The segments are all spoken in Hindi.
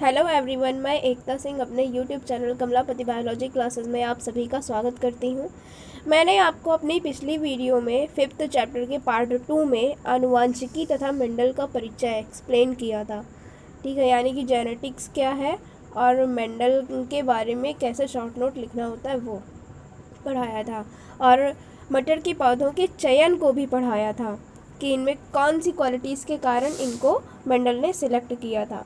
हेलो एवरीवन, मैं एकता सिंह अपने YouTube channel Kamlapati biology classes में आप सभी का स्वागत करती हूँ। मैंने आपको अपनी पिछली वीडियो में 5th चैप्टर के पार्ट 2 में आनुवांशिकी तथा मेंडल का परिचय एक्सप्लेन किया था। ठीक है, यानी कि जेनेटिक्स क्या है और मेंडल के बारे में कैसे शॉर्ट नोट लिखना होता है वो पढ़ाया था, और मटर के पौधों के चयन को भी पढ़ाया था कि इनमें कौन सी क्वालिटीज़ के कारण इनको मेंडल ने सिलेक्ट किया था।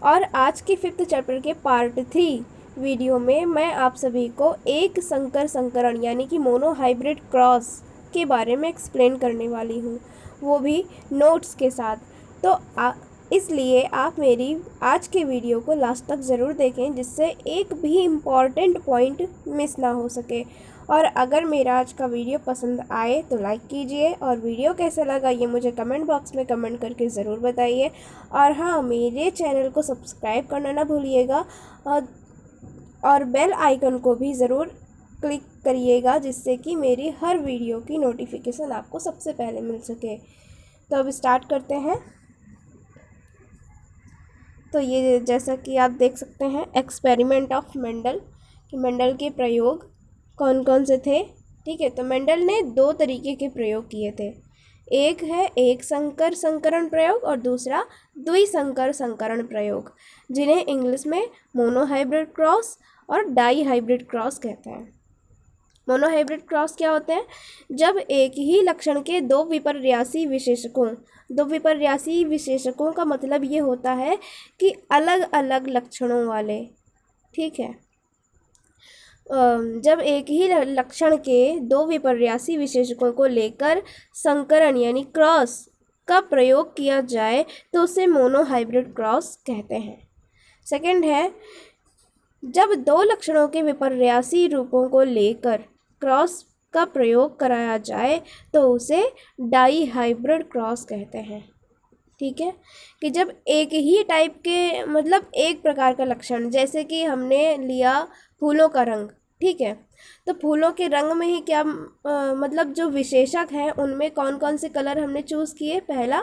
और आज के 5th चैप्टर के पार्ट 3 वीडियो में मैं आप सभी को एक संकर संकरण यानी कि मोनो हाइब्रिड क्रॉस के बारे में एक्सप्लेन करने वाली हूँ, वो भी नोट्स के साथ। तो इसलिए आप मेरी आज के वीडियो को लास्ट तक ज़रूर देखें, जिससे एक भी इम्पॉर्टेंट पॉइंट मिस ना हो सके। और अगर मेरा आज का वीडियो पसंद आए तो लाइक कीजिए, और वीडियो कैसा लगा ये मुझे कमेंट बॉक्स में कमेंट करके ज़रूर बताइए। और हाँ, मेरे चैनल को सब्सक्राइब करना ना भूलिएगा, और बेल आइकन को भी ज़रूर क्लिक करिएगा, जिससे कि मेरी हर वीडियो की नोटिफिकेशन आपको सबसे पहले मिल सके। तो अब स्टार्ट करते हैं। तो ये जैसा कि आप देख सकते हैं, एक्सपेरिमेंट ऑफ मेंडल, कि मेंडल के प्रयोग कौन कौन से थे। ठीक है, तो मेंडल ने 2 तरीके के प्रयोग किए थे। एक है एक संकर संकरण प्रयोग और दूसरा द्विसंकर संकरण प्रयोग, जिन्हें इंग्लिश में मोनोहाइब्रिड क्रॉस और डाई हाइब्रिड क्रॉस कहते हैं। मोनोहाइब्रिड क्रॉस क्या होते हैं? जब एक ही लक्षण के दो विपर्यासी विशेषकों का मतलब ये होता है कि अलग अलग लक्षणों वाले। ठीक है, जब एक ही लक्षण के 2 विपर्यासी विशेषकों को लेकर संकरण यानी क्रॉस का प्रयोग किया जाए तो उसे मोनोहाइब्रिड क्रॉस कहते हैं। सेकंड है, जब 2 लक्षणों के विपर्यासी रूपों को लेकर क्रॉस का प्रयोग कराया जाए तो उसे डाई हाइब्रिड क्रॉस कहते हैं। ठीक है, कि जब एक ही टाइप के मतलब एक प्रकार का लक्षण, जैसे कि हमने लिया फूलों का रंग। ठीक है, तो फूलों के रंग में ही क्या मतलब जो विशेषक हैं उनमें कौन कौन से कलर हमने चूज़ किए? पहला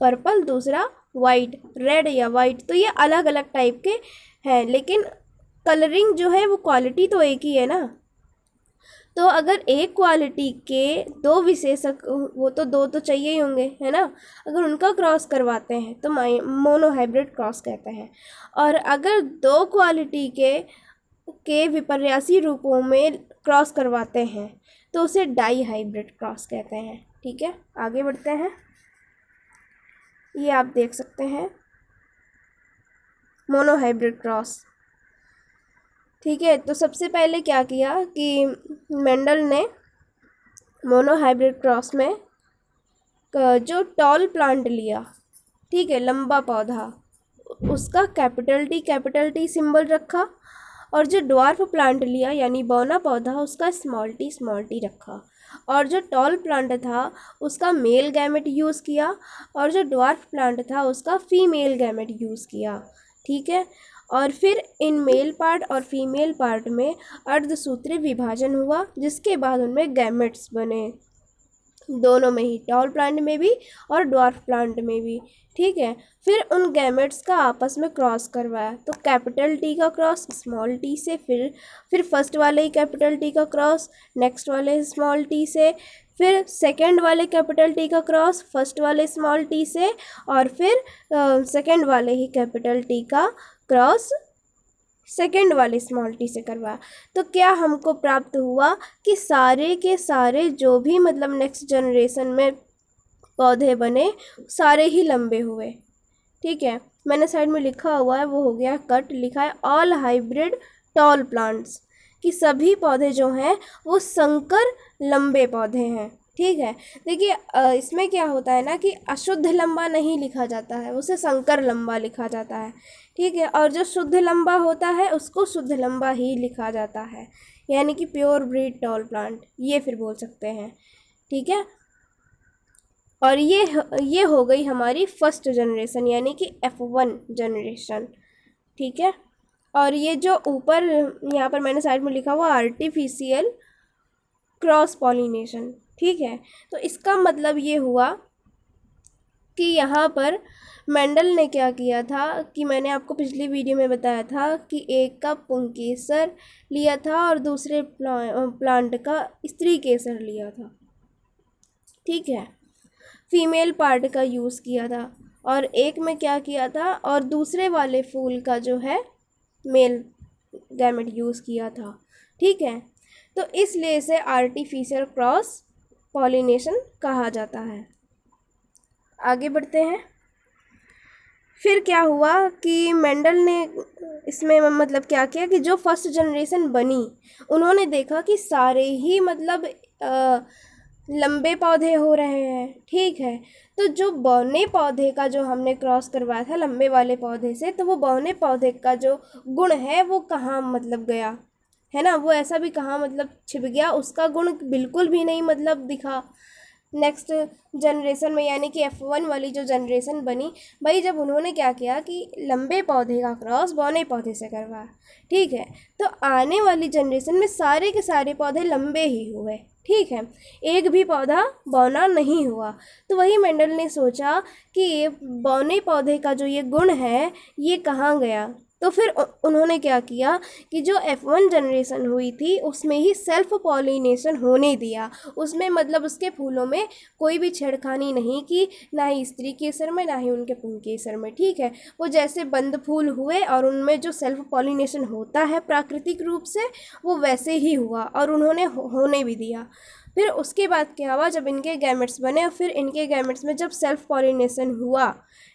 पर्पल, दूसरा वाइट, रेड या वाइट। तो ये अलग अलग टाइप के हैं, लेकिन कलरिंग जो है वो क्वालिटी तो एक ही है ना। तो अगर एक क्वालिटी के 2 विशेषक, वो तो 2 तो चाहिए ही होंगे, है ना। अगर उनका क्रॉस करवाते हैं तो मोनोहाइब्रिड क्रॉस कहते हैं। और अगर 2 क्वालिटी के विपर्यासी रूपों में क्रॉस करवाते हैं तो उसे डाई हाइब्रिड क्रॉस कहते हैं। ठीक है, आगे बढ़ते हैं। ये आप देख सकते हैं मोनोहाइब्रिड क्रॉस। ठीक है, तो सबसे पहले क्या किया कि मेंडल ने मोनोहाइब्रिड क्रॉस में जो प्लांट लिया, ठीक है, लंबा पौधा, उसका कैपिटल टी सिंबल रखा, और जो ड्वार्फ प्लांट लिया यानी बौना पौधा, उसका स्मॉल टी रखा। और जो टॉल प्लांट था उसका मेल गैमेट यूज़ किया, और जो ड्वार्फ प्लांट था उसका फीमेल गैमेट यूज़ किया। ठीक है, और फिर इन मेल पार्ट और फीमेल पार्ट में अर्धसूत्रीय विभाजन हुआ, जिसके बाद उनमें गैमेट्स बने, दोनों में ही, टॉल प्लांट में भी और ड्वार्फ प्लांट में भी। ठीक है, फिर उन गैमेट्स का आपस में क्रॉस करवाया, तो कैपिटल टी का क्रॉस स्मॉल टी से, फिर फर्स्ट वाले ही कैपिटल टी का क्रॉस नेक्स्ट वाले स्मॉल टी से, फिर सेकंड वाले कैपिटल टी का क्रॉस फर्स्ट वाले स्मॉल टी से, और फिर सेकंड वाले ही कैपिटल टी का क्रॉस सेकंड वाले स्मॉल टी से करवाया। तो क्या हमको प्राप्त हुआ कि सारे के सारे जो भी मतलब नेक्स्ट जनरेशन में पौधे बने सारे ही लंबे हुए। ठीक है, मैंने साइड में लिखा हुआ है, वो हो गया कट, लिखा है ऑल हाइब्रिड टॉल प्लांट्स, कि सभी पौधे जो हैं वो संकर लंबे पौधे हैं। ठीक है, देखिए इसमें क्या होता है ना कि अशुद्ध लंबा नहीं लिखा जाता है, उसे संकर लंबा लिखा जाता है। ठीक है, और जो शुद्ध लंबा होता है उसको शुद्ध लंबा ही लिखा जाता है, यानी कि प्योर ब्रीड टॉल प्लांट ये फिर बोल सकते हैं। ठीक है, और ये हो गई हमारी फर्स्ट जनरेशन यानी कि F1 जनरेशन। ठीक है, और ये जो ऊपर यहाँ पर मैंने साइड में लिखा हुआ आर्टिफिशियल क्रॉस पॉलिनेशन। ठीक है, तो इसका मतलब ये हुआ कि यहाँ पर मेंडल ने क्या किया था कि मैंने आपको पिछली वीडियो में बताया था कि एक का पुंकेसर लिया था और दूसरे प्लांट का स्त्री केसर लिया था, ठीक है, फीमेल पार्ट का यूज़ किया था, और एक में क्या किया था और दूसरे वाले फूल का जो है मेल गैमेट यूज़ किया था, ठीक है। तो इसलिए इसे आर्टिफिशियल क्रॉस पॉलिनेशन कहा जाता है। आगे बढ़ते हैं। फिर क्या हुआ कि मेंडल ने इसमें मतलब क्या किया कि जो फर्स्ट जनरेशन बनी, उन्होंने देखा कि सारे ही मतलब लंबे पौधे हो रहे हैं, ठीक है। तो जो बौने पौधे का जो हमने क्रॉस करवाया था लंबे वाले पौधे से, तो वो बौने पौधे का जो गुण है वो कहाँ मतलब गया, है ना, वो ऐसा भी कहाँ मतलब छिप गया, उसका गुण बिल्कुल भी नहीं मतलब दिखा नेक्स्ट जनरेशन में, यानी कि F1 वाली जो जनरेशन बनी भाई, जब उन्होंने क्या किया कि लंबे पौधे का क्रॉस बौने पौधे से करवाया, ठीक है। तो आने वाली जनरेशन में सारे के सारे पौधे लंबे ही हुए, ठीक है, एक भी पौधा बौना नहीं हुआ। तो वही मेंडल ने सोचा कि ये बौने पौधे का जो ये गुण है ये कहाँ गया। तो फिर उन्होंने क्या किया कि जो F1 जनरेशन हुई थी उसमें ही सेल्फ पॉलिनेशन होने दिया, उसमें मतलब उसके फूलों में कोई भी छेड़खानी नहीं की, ना ही स्त्री केसर में ना ही उनके पुंकेसर में, ठीक है। वो जैसे बंद फूल हुए और उनमें जो सेल्फ पॉलिनेशन होता है प्राकृतिक रूप से, वो वैसे ही हुआ और उन्होंने होने भी दिया। फिर उसके बाद क्या हुआ, जब इनके गैमेट्स बने और फिर इनके गैमेट्स में जब सेल्फ पॉलिनेशन हुआ,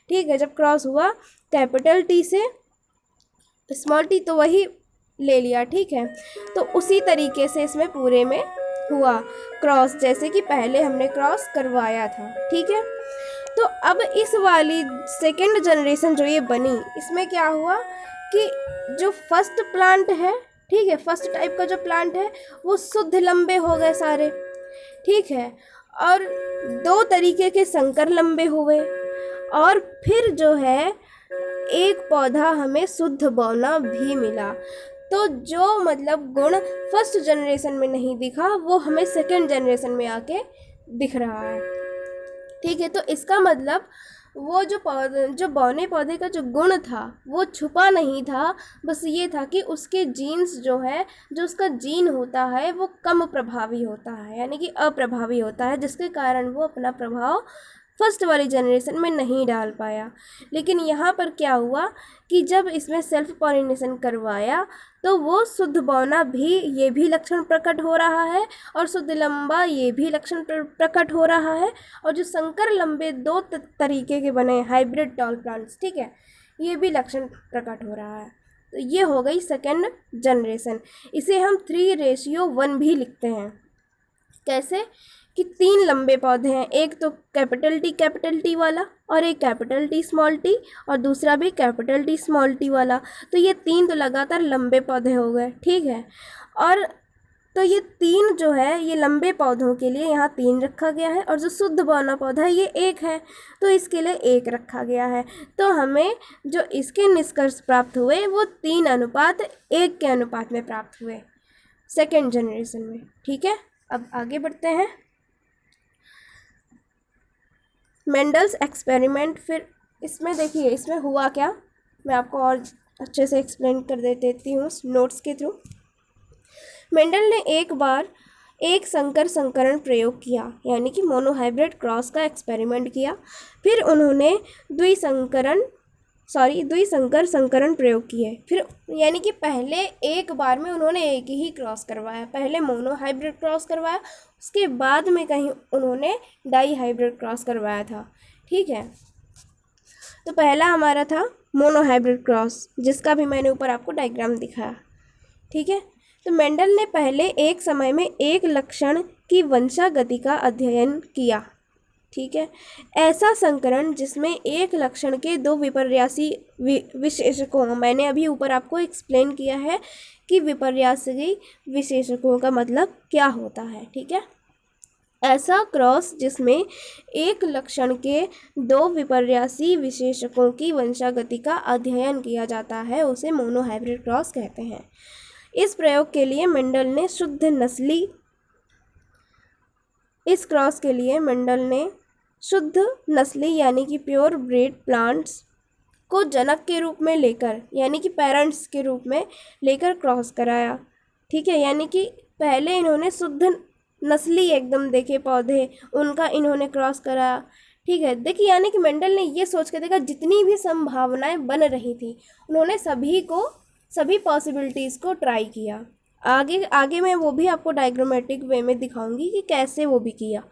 ठीक है, जब क्रॉस हुआ कैपिटल T से स्मॉल टी, तो वही ले लिया, ठीक है। तो उसी तरीके से इसमें पूरे में हुआ क्रॉस, जैसे कि पहले हमने क्रॉस करवाया था, ठीक है। तो अब इस वाली सेकेंड जनरेशन जो ये बनी, इसमें क्या हुआ कि जो फर्स्ट प्लांट है, ठीक है, फर्स्ट टाइप का जो प्लांट है वो शुद्ध लंबे हो गए सारे, ठीक है, और दो तरीके के संकर लंबे हुए, और फिर जो है एक पौधा हमें शुद्ध बौना भी मिला। तो जो मतलब गुण फर्स्ट जनरेशन में नहीं दिखा वो हमें सेकेंड जनरेशन में आके दिख रहा है, ठीक है। तो इसका मतलब वो जो बौने पौधे का जो गुण था वो छुपा नहीं था, बस ये था कि उसके जीन्स जो है, जो उसका जीन होता है वो कम प्रभावी होता है, यानी कि अप्रभावी होता है, जिसके कारण वो अपना प्रभाव फर्स्ट वाली जनरेशन में नहीं डाल पाया। लेकिन यहाँ पर क्या हुआ कि जब इसमें सेल्फ पॉलिनेशन करवाया तो वो शुद्ध बौना भी ये भी लक्षण प्रकट हो रहा है, और शुद्ध लंबा ये भी लक्षण प्रकट हो रहा है, और जो संकर लंबे दो तरीके के बने हाइब्रिड टॉल प्लांट्स, ठीक है, ये भी लक्षण प्रकट हो रहा है। तो ये हो गई सेकेंड जनरेशन। इसे हम 3:1 भी लिखते हैं। कैसे कि 3 लंबे पौधे हैं, एक तो कैपिटल टी वाला और एक कैपिटल T स्मॉल टी और दूसरा भी कैपिटल T स्मॉल टी वाला। तो ये 3 तो लगातार लंबे पौधे हो गए, ठीक है। और तो ये 3 जो है ये लंबे पौधों के लिए यहाँ 3 रखा गया है, और जो शुद्ध बौना पौधा है ये 1 है, तो इसके लिए 1 रखा गया है। तो हमें जो इसके निष्कर्ष प्राप्त हुए वो 3:1 के अनुपात में प्राप्त हुए सेकेंड जनरेशन में, ठीक है। अब आगे बढ़ते हैं। मेंडल्स एक्सपेरिमेंट, फिर इसमें देखिए इसमें हुआ क्या, मैं आपको और अच्छे से एक्सप्लेन कर देती हूँ नोट्स के थ्रू। मेंडल ने एक बार एक संकरण प्रयोग किया, यानी कि मोनोहाइब्रिड क्रॉस का एक्सपेरिमेंट किया। फिर उन्होंने द्विसंकर संकरण प्रयोग किए। फिर यानी कि पहले एक बार में उन्होंने एक ही क्रॉस करवाया, पहले मोनोहाइब्रिड क्रॉस करवाया, उसके बाद में कहीं उन्होंने डाई हाइब्रिड क्रॉस करवाया था, ठीक है। तो पहला हमारा था मोनोहाइब्रिड क्रॉस, जिसका भी मैंने ऊपर आपको डायग्राम दिखाया, ठीक है। तो मेंडल ने पहले एक समय में एक लक्षण की वंशागति का अध्ययन किया, ठीक है। ऐसा संकरण जिसमें एक लक्षण के 2 विपर्यासी विशेषकों, मैंने अभी ऊपर आपको एक्सप्लेन किया है कि विपर्यासी विशेषकों का मतलब क्या होता है, ठीक है। ऐसा क्रॉस जिसमें एक लक्षण के 2 विपर्यासी विशेषकों की वंशागति का अध्ययन किया जाता है उसे मोनोहाइब्रिड क्रॉस कहते हैं। इस प्रयोग के लिए मेंडल ने शुद्ध नस्ली इस क्रॉस के लिए मेंडल ने शुद्ध नस्ली यानी कि प्योर ब्रीड प्लांट्स को जनक के रूप में लेकर, यानी कि पेरेंट्स के रूप में लेकर क्रॉस कराया। ठीक है, यानी कि पहले इन्होंने शुद्ध नस्ली एकदम देखे पौधे, उनका इन्होंने क्रॉस कराया। ठीक है, देखिए यानी कि मेंडल ने ये सोच के देखा जितनी भी संभावनाएं बन रही थी उन्होंने सभी पॉसिबिलिटीज़ को ट्राई किया। आगे आगे मैं वो भी आपको डायग्रामेटिक वे में दिखाऊंगी कि कैसे वो भी किया।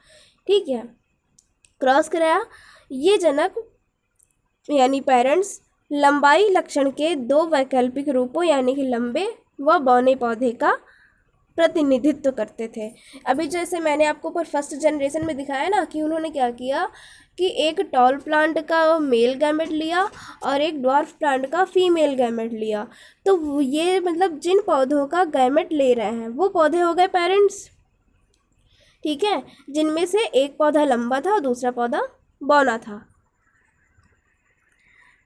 ठीक है, क्रॉस कराया। ये जनक यानी पेरेंट्स लंबाई लक्षण के दो वैकल्पिक रूपों यानी कि लंबे व बौने पौधे का प्रतिनिधित्व करते थे। अभी जैसे मैंने आपको पर फर्स्ट जनरेशन में दिखाया ना कि उन्होंने क्या किया कि एक टॉल प्लांट का मेल गैमेट लिया और एक ड्वार्फ प्लांट का फीमेल गैमेट लिया। तो ये मतलब जिन पौधों का गैमेट ले रहे हैं वो पौधे हो गए पेरेंट्स। ठीक है, जिनमें से एक पौधा लंबा था और दूसरा पौधा बौना था।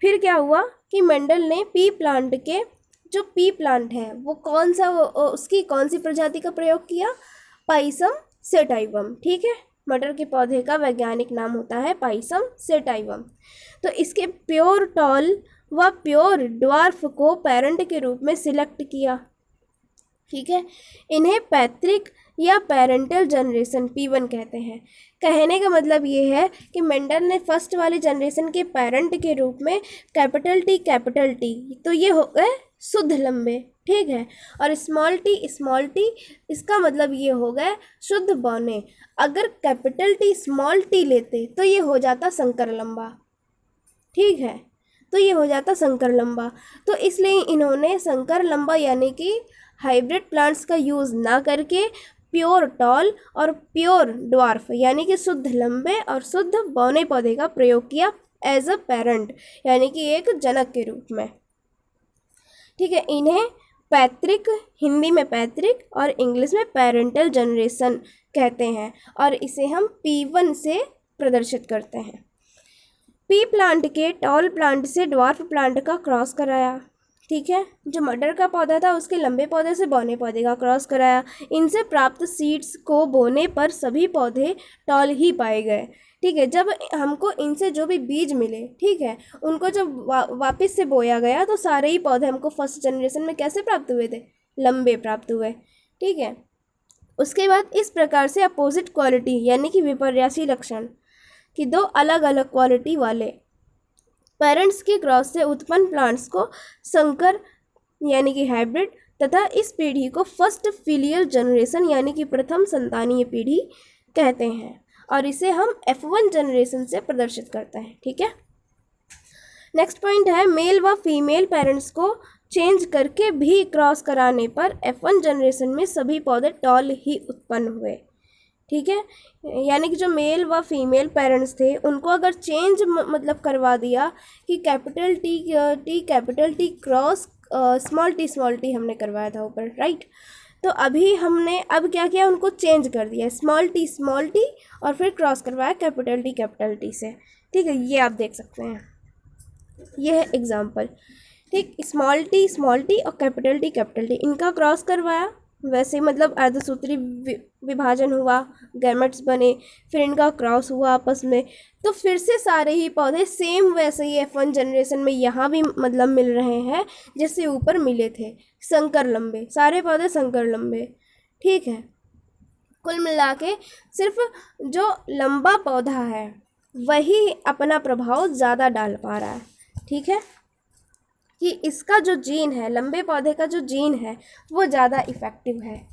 फिर क्या हुआ कि मेंडल ने पी प्लांट के जो पी प्लांट है वो उसकी कौन सी प्रजाति का प्रयोग किया? Pisum sativum. ठीक है, मटर के पौधे का वैज्ञानिक नाम होता है पाइसम सेटाइवम। तो इसके प्योर टॉल व प्योर ड्वार्फ को पेरेंट के रूप में सिलेक्ट किया। ठीक है, इन्हें पैतृक या पेरेंटल जनरेशन P1 कहते हैं। कहने का मतलब ये है कि मेंडल ने फर्स्ट वाली जनरेशन के पेरेंट के रूप में कैपिटल T तो ये हो गए शुद्ध लंबे। ठीक है, और स्मॉल टी इसका मतलब ये हो गए शुद्ध बौने। अगर कैपिटल T स्मॉल t लेते तो ये हो जाता संकर लंबा। ठीक है, तो ये हो जाता संकर लंबा। तो इसलिए इन्होंने संकर लंबा यानी कि हाइब्रिड प्लांट्स का यूज़ ना करके प्योर टॉल और प्योर ड्वार्फ यानी कि शुद्ध लंबे और शुद्ध बौने पौधे का प्रयोग किया एज अ पेरेंट यानी कि एक जनक के रूप में। ठीक है, इन्हें पैतृक, हिंदी में पैतृक और इंग्लिश में पेरेंटल जनरेशन कहते हैं और इसे हम P1 से प्रदर्शित करते हैं। पी प्लांट के टॉल प्लांट से ड्वार्फ प्लांट का क्रॉस कराया। ठीक है, जो मटर का पौधा था उसके लंबे पौधे से बौने पौधे का क्रॉस कराया। इनसे प्राप्त सीड्स को बोने पर सभी पौधे टॉल ही पाए गए। ठीक है, जब हमको इनसे जो भी बीज मिले, ठीक है, उनको जब वापस से बोया गया तो सारे ही पौधे हमको फर्स्ट जनरेशन में कैसे प्राप्त हुए थे? लंबे प्राप्त हुए। ठीक है, उसके बाद इस प्रकार से अपोजिट क्वालिटी यानी कि विपर्यासी लक्षण कि दो अलग अलग क्वालिटी वाले पेरेंट्स के क्रॉस से उत्पन्न प्लांट्स को संकर यानी कि हाइब्रिड तथा इस पीढ़ी को फर्स्ट फिलियल जनरेशन यानी कि प्रथम संतानीय पीढ़ी कहते हैं और इसे हम F1 जनरेशन से प्रदर्शित करते हैं। ठीक है, नेक्स्ट पॉइंट है मेल व फीमेल पेरेंट्स को चेंज करके भी क्रॉस कराने पर F1 जनरेशन में सभी पौधे टॉल ही उत्पन्न हुए। ठीक है, यानी कि जो मेल व फीमेल पेरेंट्स थे उनको अगर चेंज मतलब करवा दिया कि capital T cross small T हमने करवाया था ऊपर, राइट। तो अभी हमने अब क्या किया, उनको चेंज कर दिया स्मॉल टी और फिर क्रॉस करवाया कैपिटल टी से। ठीक है, ये आप देख सकते हैं, ये है एग्जाम्पल। ठीक, स्मॉल टी और कैपिटल टी इनका क्रॉस करवाया, वैसे मतलब अर्धसूत्री विभाजन हुआ, गैमेट्स बने, फिर इनका क्रॉस हुआ आपस में, तो फिर से सारे ही पौधे सेम वैसे ही F1 जनरेशन में यहाँ भी मतलब मिल रहे हैं जैसे ऊपर मिले थे, संकर लंबे, सारे पौधे संकर लंबे। ठीक है, कुल मिला के सिर्फ जो लंबा पौधा है वही अपना प्रभाव ज़्यादा डाल पा रहा है। ठीक है, कि इसका जो जीन है, लंबे पौधे का जो जीन है वो ज़्यादा इफ़ेक्टिव है,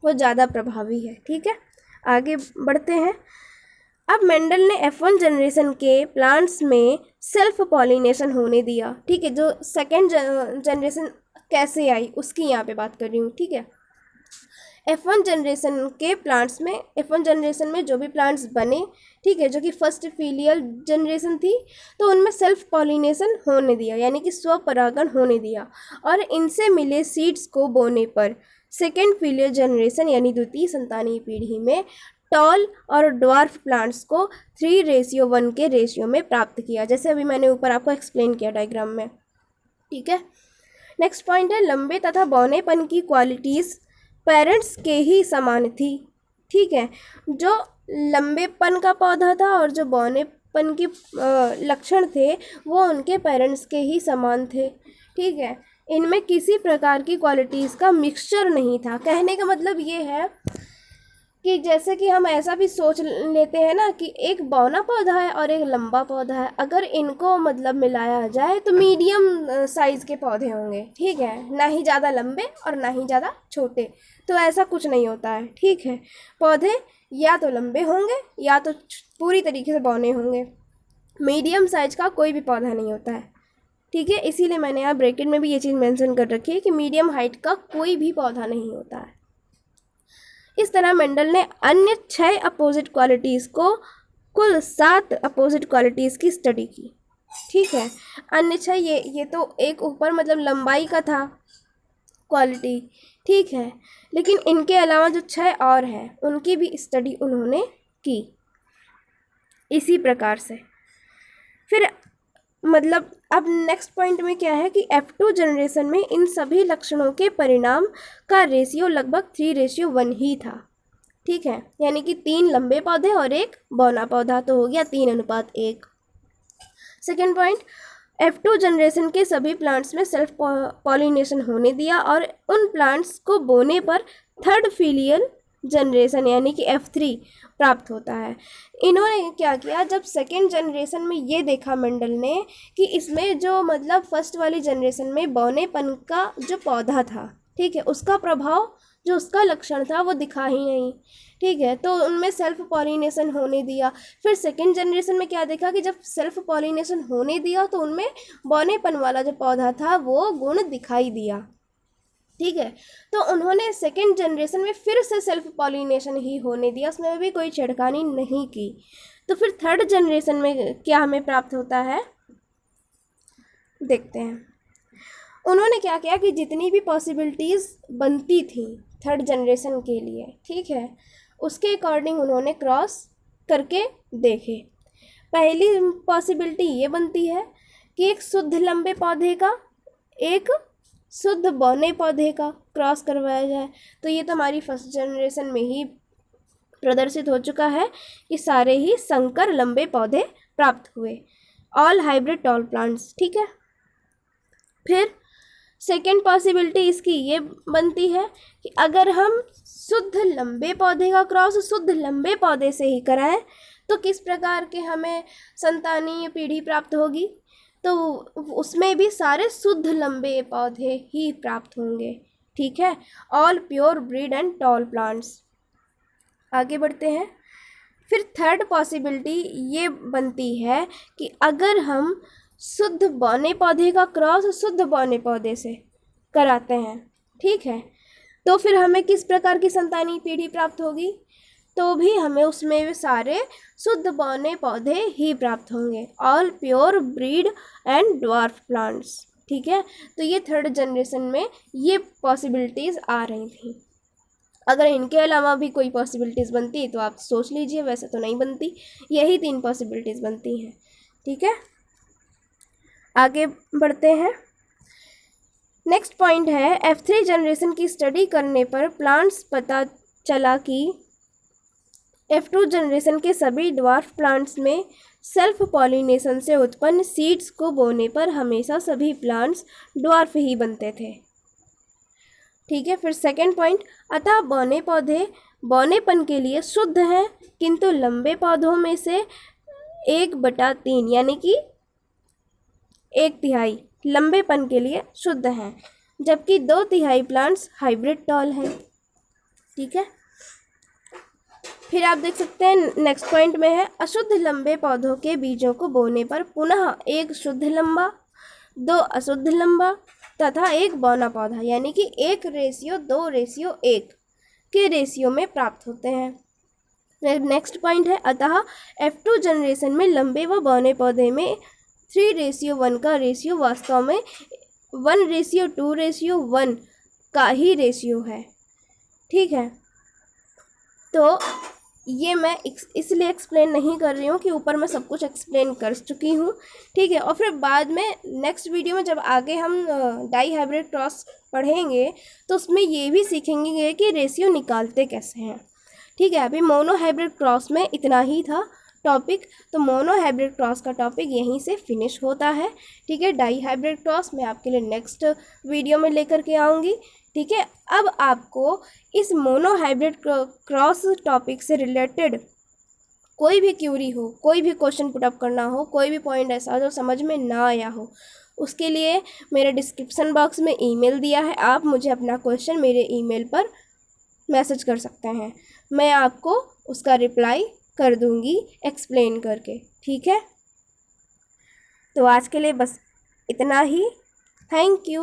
वो ज़्यादा प्रभावी है। ठीक है, आगे बढ़ते हैं। अब मेंडल ने F1 जनरेशन के प्लांट्स में सेल्फ पॉलिनेशन होने दिया। ठीक है, जो सेकेंड जनरेशन कैसे आई उसकी यहाँ पे बात कर रही हूँ। ठीक है, F1 जनरेशन में जो भी प्लांट्स बने, ठीक है, जो कि फर्स्ट फिलियल जनरेशन थी, तो उनमें सेल्फ पॉलिनेशन होने दिया यानी कि स्वपरागण होने दिया और इनसे मिले सीड्स को बोने पर सेकेंड फिलियल जनरेशन यानी द्वितीय संतानीय पीढ़ी में टॉल और ड्वार्फ प्लांट्स को 3:1 के रेशियो में प्राप्त किया, जैसे अभी मैंने ऊपर आपको एक्सप्लेन किया डायग्राम में। ठीक है, नेक्स्ट पॉइंट है लंबे तथा बौनेपन की क्वालिटीज़ पेरेंट्स के ही समान थी। ठीक है, जो लंबेपन का पौधा था और जो बौनेपन के लक्षण थे वो उनके पेरेंट्स के ही समान थे। ठीक है, इनमें किसी प्रकार की क्वालिटीज़ का मिक्सचर नहीं था। कहने का मतलब ये है कि जैसे कि हम ऐसा भी सोच लेते हैं ना कि एक बौना पौधा है और एक लंबा पौधा है, अगर इनको मतलब मिलाया जाए तो मीडियम साइज़ के पौधे होंगे। ठीक है, ना ही ज़्यादा लंबे और ना ही ज़्यादा छोटे, तो ऐसा कुछ नहीं होता है। ठीक है, पौधे या तो लंबे होंगे या तो पूरी तरीके से बौने होंगे, मीडियम साइज का कोई भी पौधा नहीं होता है। ठीक है, इसीलिए मैंने यहाँ ब्रैकेट में भी ये चीज़ मेंशन कर रखी है कि मीडियम हाइट का कोई भी पौधा नहीं होता है। इस तरह मेंडल ने अन्य 6 अपोजिट क्वालिटीज़ को कुल 7 अपोजिट क्वालिटीज़ की स्टडी की। ठीक है, अन्य 6 ये तो एक ऊपर मतलब लंबाई का था क्वालिटी। ठीक है, लेकिन इनके अलावा जो 6 और हैं उनकी भी स्टडी उन्होंने की इसी प्रकार से। फिर मतलब अब नेक्स्ट पॉइंट में क्या है कि F2 जनरेशन में इन सभी लक्षणों के परिणाम का रेशियो लगभग 3:1 ही था। ठीक है, यानी कि 3 लंबे पौधे और एक बौना पौधा, तो हो गया 3:1। सेकेंड पॉइंट, F2 जनरेशन के सभी प्लांट्स में सेल्फ पॉलिनेशन होने दिया और उन प्लांट्स को बोने पर थर्ड फिलियल जनरेशन यानी कि F3 प्राप्त होता है। इन्होंने क्या किया, जब सेकेंड जनरेशन में ये देखा मेंडल ने कि इसमें जो मतलब फर्स्ट वाली जनरेशन में बौनेपन का जो पौधा था, ठीक है, उसका प्रभाव जो उसका लक्षण था वो दिखा ही नहीं। ठीक है, तो उनमें सेल्फ पॉलिनेशन होने दिया। फिर सेकेंड जनरेशन में क्या देखा कि जब सेल्फ पॉलिनेशन होने दिया तो उनमें बौनेपन वाला जो पौधा था वो गुण दिखाई दिया। ठीक है, तो उन्होंने सेकेंड जनरेशन में फिर से सेल्फ पॉलिनेशन ही होने दिया, उसमें भी कोई छेड़खानी नहीं की। तो फिर थर्ड जनरेशन में क्या हमें प्राप्त होता है, देखते हैं। उन्होंने क्या किया कि जितनी भी पॉसिबिलिटीज़ बनती थी थर्ड जनरेशन के लिए, ठीक है, उसके अकॉर्डिंग उन्होंने क्रॉस करके देखे। पहली पॉसिबिलिटी ये बनती है कि एक शुद्ध लंबे पौधे का एक शुद्ध बौने पौधे का क्रॉस करवाया जाए। तो ये तो हमारी फर्स्ट जनरेशन में ही प्रदर्शित हो चुका है कि सारे ही संकर लंबे पौधे प्राप्त हुए, ऑल हाइब्रिड टॉल प्लांट्स। ठीक है, फिर सेकेंड पॉसिबिलिटी इसकी ये बनती है कि अगर हम शुद्ध लंबे पौधे का क्रॉस शुद्ध लंबे पौधे से ही कराएं तो किस प्रकार के हमें संतानीय पीढ़ी प्राप्त होगी, तो उसमें भी सारे शुद्ध लंबे पौधे ही प्राप्त होंगे। ठीक है, all pure breed and tall plants. आगे बढ़ते हैं। फिर थर्ड पॉसिबिलिटी ये बनती है कि अगर हम शुद्ध बौने पौधे का क्रॉस शुद्ध बौने पौधे से कराते हैं, ठीक है, तो फिर हमें किस प्रकार की संतानी पीढ़ी प्राप्त होगी, तो भी हमें उसमें सारे शुद्ध बौने पौधे ही प्राप्त होंगे, all pure breed and dwarf plants. ठीक है, तो ये थर्ड जनरेशन में ये पॉसिबिलिटीज़ आ रही थी। अगर इनके अलावा भी कोई पॉसिबिलिटीज़ बनती तो आप सोच लीजिए, वैसे तो नहीं बनती, यही 3 पॉसिबिलिटीज़ बनती हैं। ठीक है, आगे बढ़ते हैं। नेक्स्ट पॉइंट है, F3 जनरेशन की स्टडी करने पर प्लांट्स पता चला कि F2 जनरेशन के सभी ड्वार्फ प्लांट्स में सेल्फ पॉलिनेशन से उत्पन्न सीड्स को बोने पर हमेशा सभी प्लांट्स ड्वार्फ ही बनते थे। ठीक है, फिर सेकेंड पॉइंट, अतः बौने पौधे बौनेपन के लिए शुद्ध हैं, किंतु लंबे पौधों में से 1/3 यानी कि 1/3 लंबेपन के लिए शुद्ध हैं, जबकि 2/3 प्लांट्स हाइब्रिड टॉल हैं। ठीक है, फिर आप देख सकते हैं नेक्स्ट पॉइंट में है, अशुद्ध लंबे पौधों के बीजों को बोने पर पुनः एक शुद्ध लंबा, 2 अशुद्ध लंबा तथा एक बौना पौधा यानी कि 1:2:1 के रेशियो में प्राप्त होते हैं। नेक्स्ट पॉइंट है, अतः F2 जनरेशन में लंबे व बौने पौधे में 3:1 का रेशियो वास्तव में 1:2:1 का ही रेशियो है। ठीक है, तो ये मैं इसलिए एक्सप्लेन नहीं कर रही हूँ कि ऊपर मैं सब कुछ एक्सप्लेन कर चुकी हूँ। ठीक है, और फिर बाद में नेक्स्ट वीडियो में जब आगे हम डाई हाइब्रिड क्रॉस पढ़ेंगे तो उसमें ये भी सीखेंगे कि रेशियो निकालते कैसे हैं। ठीक ठीक है, अभी मोनो हाइब्रिड क्रॉस में इतना ही था टॉपिक, तो मोनो हाइब्रिड क्रॉस का टॉपिक यहीं से फिनिश होता है। ठीक है, डाई हाइब्रिड क्रॉस मैं आपके लिए नेक्स्ट वीडियो में लेकर के आऊँगी। ठीक है, अब आपको इस मोनो हाइब्रिड क्रॉस टॉपिक से रिलेटेड कोई भी क्यूरी हो, कोई भी क्वेश्चन पुटअप करना हो, कोई भी पॉइंट ऐसा जो समझ में ना आया हो, उसके लिए मेरे डिस्क्रिप्शन बॉक्स में ईमेल दिया है, आप मुझे अपना क्वेश्चन मेरे ईमेल पर मैसेज कर सकते हैं, मैं आपको उसका रिप्लाई कर दूंगी एक्सप्लेन करके। ठीक है, तो आज के लिए बस इतना ही। Thank you.